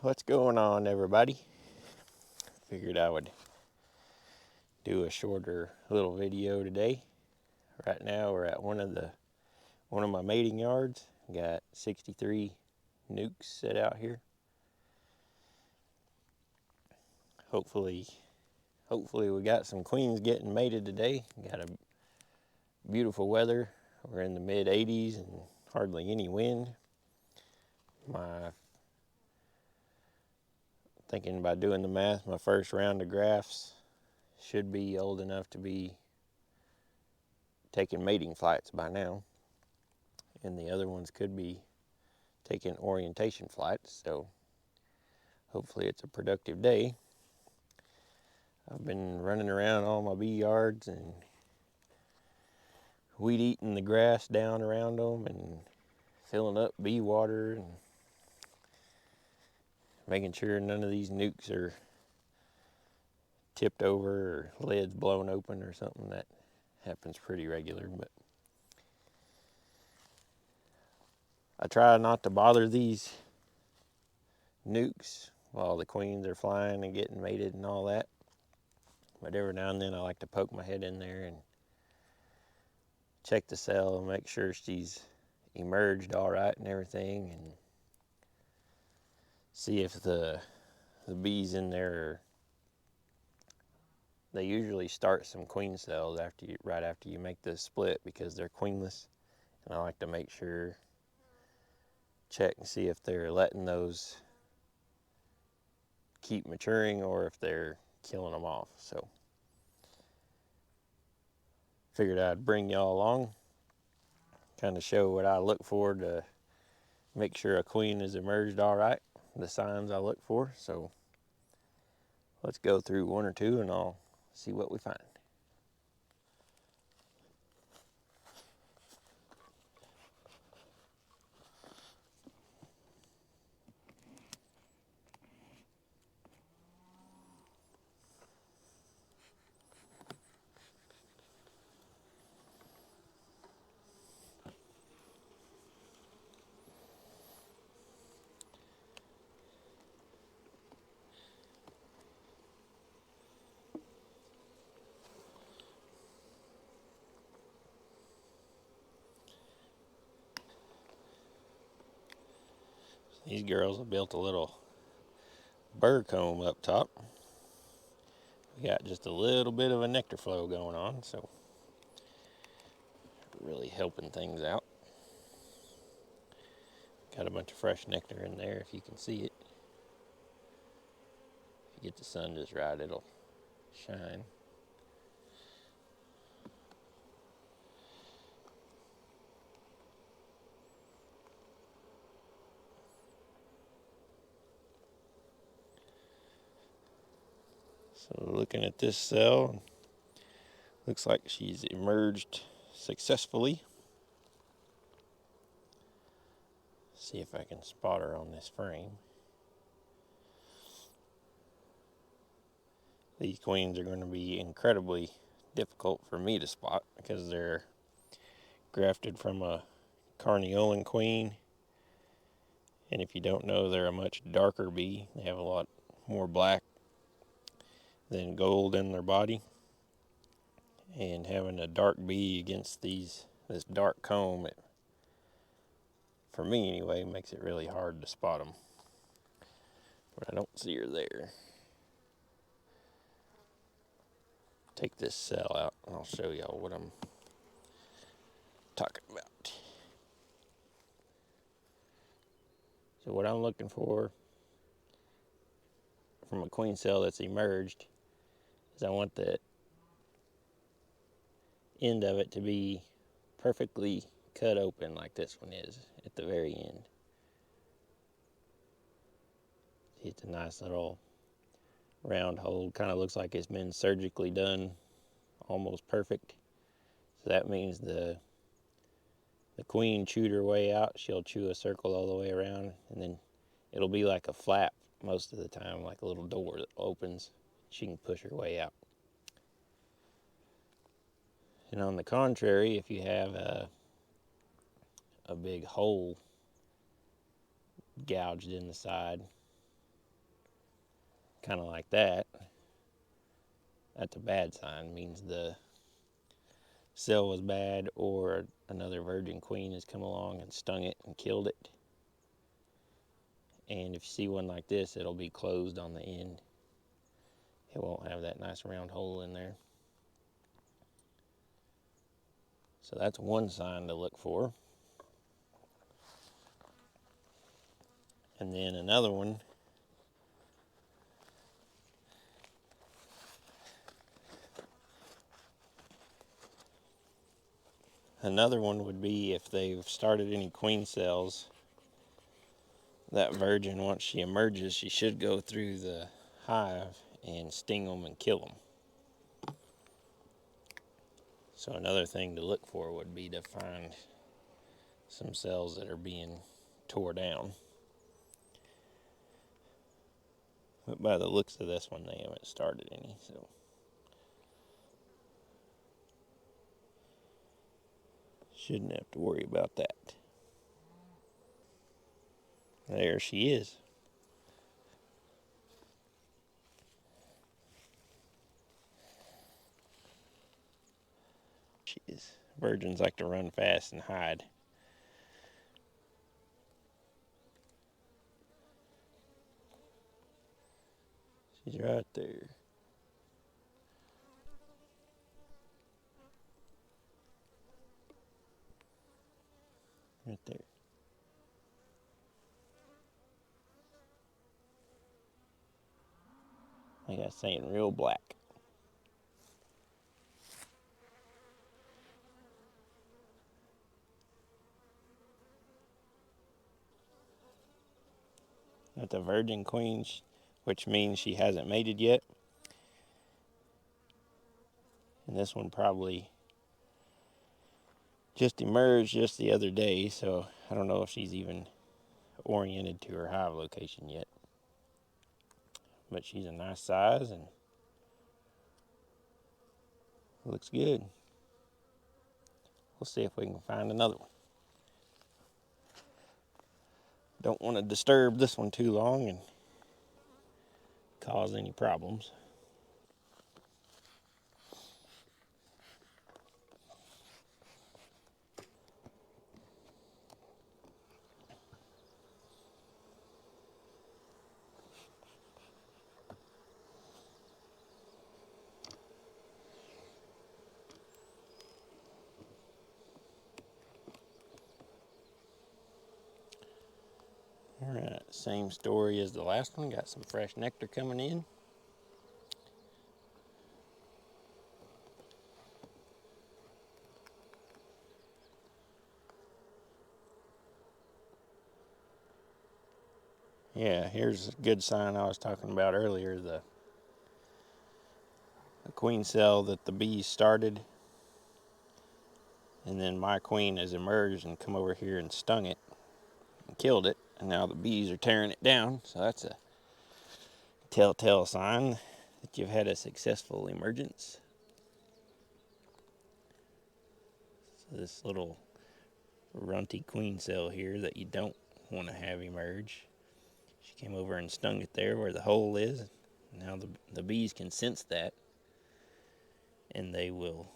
What's going on, everybody? Figured I would do a shorter little video today. Right now we're at one of my mating yards. Got 63 nukes set out here. Hopefully we got some queens getting mated today. Got a beautiful weather. We're in the mid 80s and hardly any wind. Thinking about doing the math, my first round of grafts should be old enough to be taking mating flights by now, and the other ones could be taking orientation flights, so hopefully it's a productive day. I've been running around all my bee yards and weed eating the grass down around them and filling up bee water and making sure none of these nukes are tipped over or lids blown open or something. That happens pretty regular, but I try not to bother these nukes while the queens are flying and getting mated and all that. But every now and then I like to poke my head in there and check the cell and make sure she's emerged all right and everything, and see if the bees in there they usually start some queen cells right after you make the split because they're queenless, and I like to make sure, check and see if they're letting those keep maturing or if they're killing them off. So figured I'd bring y'all along, kind of show what I look for to make sure a queen has emerged all right, the signs I look for. So let's go through one or two and I'll see what we find. These girls have built a little burr comb up top. We got just a little bit of a nectar flow going on, so really helping things out. Got a bunch of fresh nectar in there if you can see it. If you get the sun just right, it'll shine. So looking at this cell, looks like she's emerged successfully. See if I can spot her on this frame. These queens are going to be incredibly difficult for me to spot because they're grafted from a Carniolan queen, and if you don't know, they're a much darker bee. They have a lot more black than gold in their body, and having a dark bee against this dark comb, for me anyway, makes it really hard to spot them. But I don't see her there. Take this cell out and I'll show y'all what I'm talking about. So what I'm looking for from a queen cell that's emerged is I want the end of it to be perfectly cut open like this one is at the very end. It's a nice little round hole, kind of looks like it's been surgically done, almost perfect. So that means the queen chewed her way out. She'll chew a circle all the way around, and then it'll be like a flap most of the time, like a little door that opens. She can push her way out. And on the contrary, if you have a big hole gouged in the side, kind of like that, that's a bad sign. It means the cell was bad, or another virgin queen has come along and stung it and killed it. And if you see one like this, it'll be closed on the end. It won't have that nice round hole in there. So that's one sign to look for. And then another one, would be if they've started any queen cells. That virgin, once she emerges, she should go through the hive and sting them and kill them. So another thing to look for would be to find some cells that are being tore down. But by the looks of this one, they haven't started any, so shouldn't have to worry about that. There she is. She is. Virgins like to run fast and hide. She's right there. Right there. Like I was saying, real black. That's a virgin queen, which means she hasn't mated yet. And this one probably just emerged just the other day, so I don't know if she's even oriented to her hive location yet. But she's a nice size and looks good. We'll see if we can find another one. Don't want to disturb this one too long and cause any problems. Alright, same story as the last one. Got some fresh nectar coming in. Yeah, here's a good sign I was talking about earlier. The queen cell that the bees started, and then my queen has emerged and come over here and stung it and killed it, and now the bees are tearing it down. So that's a telltale sign that you've had a successful emergence. So this little runty queen cell here that you don't want to have emerge, she came over and stung it there where the hole is. Now the bees can sense that, and they will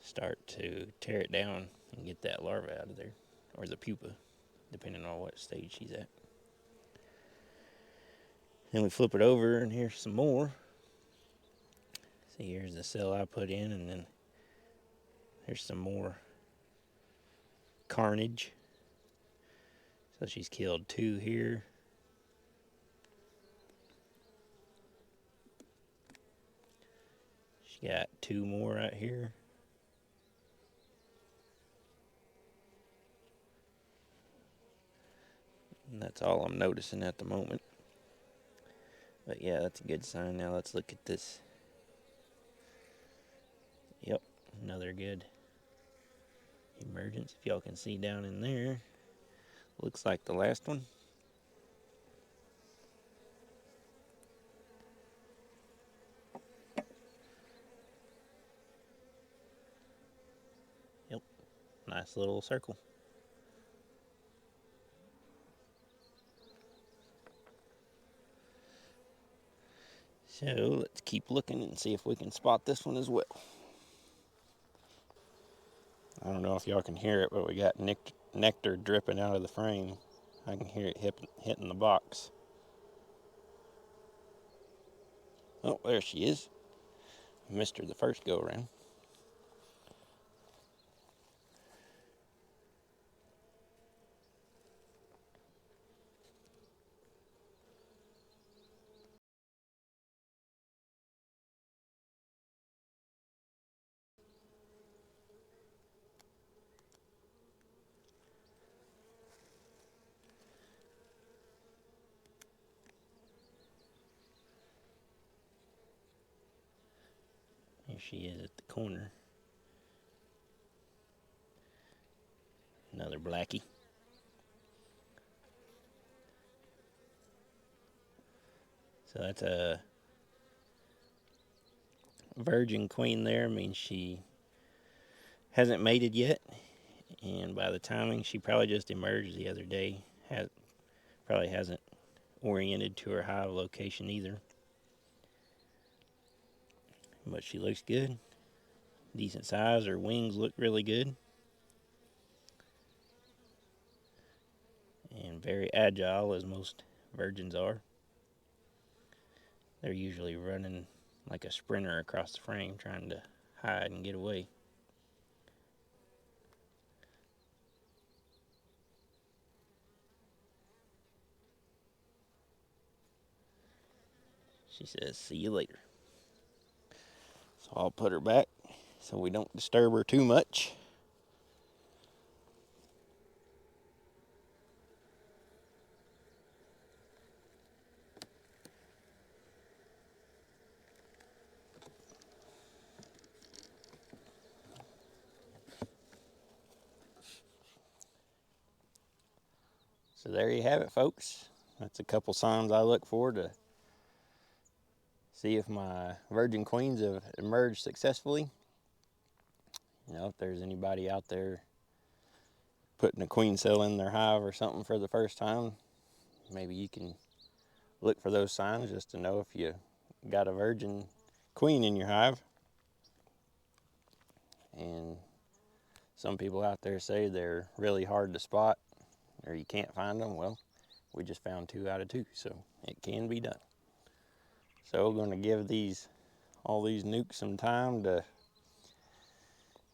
start to tear it down and get that larva out of there, or the pupa, depending on what stage she's at. Then we flip it over, and here's some more. See, here's the cell I put in, and then there's some more carnage. So she's killed 2 here. She got 2 more right here. And that's all I'm noticing at the moment. But yeah, that's a good sign. Now let's look at this. Yep, another good emergence. If y'all can see down in there, looks like the last one. Yep, nice little circle. So let's keep looking and see if we can spot this one as well. I don't know if y'all can hear it, but we got nectar dripping out of the frame. I can hear it hitting the box. Oh, there she is. Missed her the first go around. Here she is at the corner. Another blackie. So that's a virgin queen there. I mean, she hasn't mated yet, and by the timing, she probably just emerged the other day. Probably hasn't oriented to her hive location either. But she looks good. Decent size. Her wings look really good. And very agile, as most virgins are. They're usually running like a sprinter across the frame trying to hide and get away. She says, "See you later." So I'll put her back so we don't disturb her too much. So there you have it, folks. That's a couple signs I look for to see if my virgin queens have emerged successfully. You know, if there's anybody out there putting a queen cell in their hive or something for the first time, maybe you can look for those signs just to know if you got a virgin queen in your hive. And some people out there say they're really hard to spot or you can't find them. Well, we just found 2 out of 2, so it can be done. So we're going to give all these nukes some time to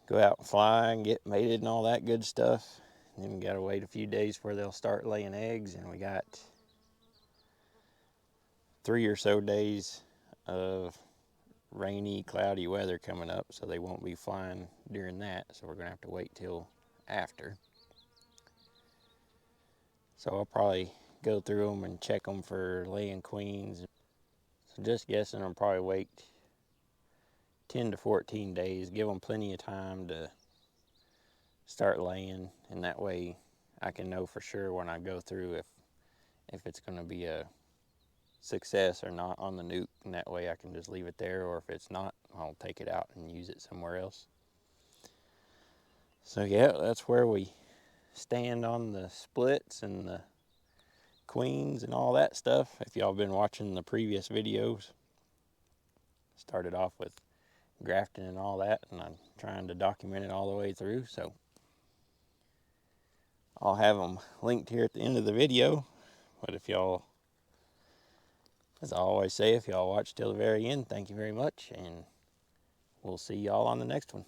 go out and fly and get mated and all that good stuff. And then we got to wait a few days before they'll start laying eggs, and we got 3 or so days of rainy, cloudy weather coming up, so they won't be flying during that. So we're going to have to wait till after. So I'll probably go through them and check them for laying queens. So just guessing, I'll probably wait 10 to 14 days, give them plenty of time to start laying, and that way I can know for sure when I go through if it's going to be a success or not on the nuke, and that way I can just leave it there, or if it's not, I'll take it out and use it somewhere else. So yeah, that's where we stand on the splits and the queens and all that stuff. If y'all been watching the previous videos, started off with grafting and all that, and I'm trying to document it all the way through, so I'll have them linked here at the end of the video. But if y'all, as I always say, if y'all watch till the very end, thank you very much, and we'll see y'all on the next one.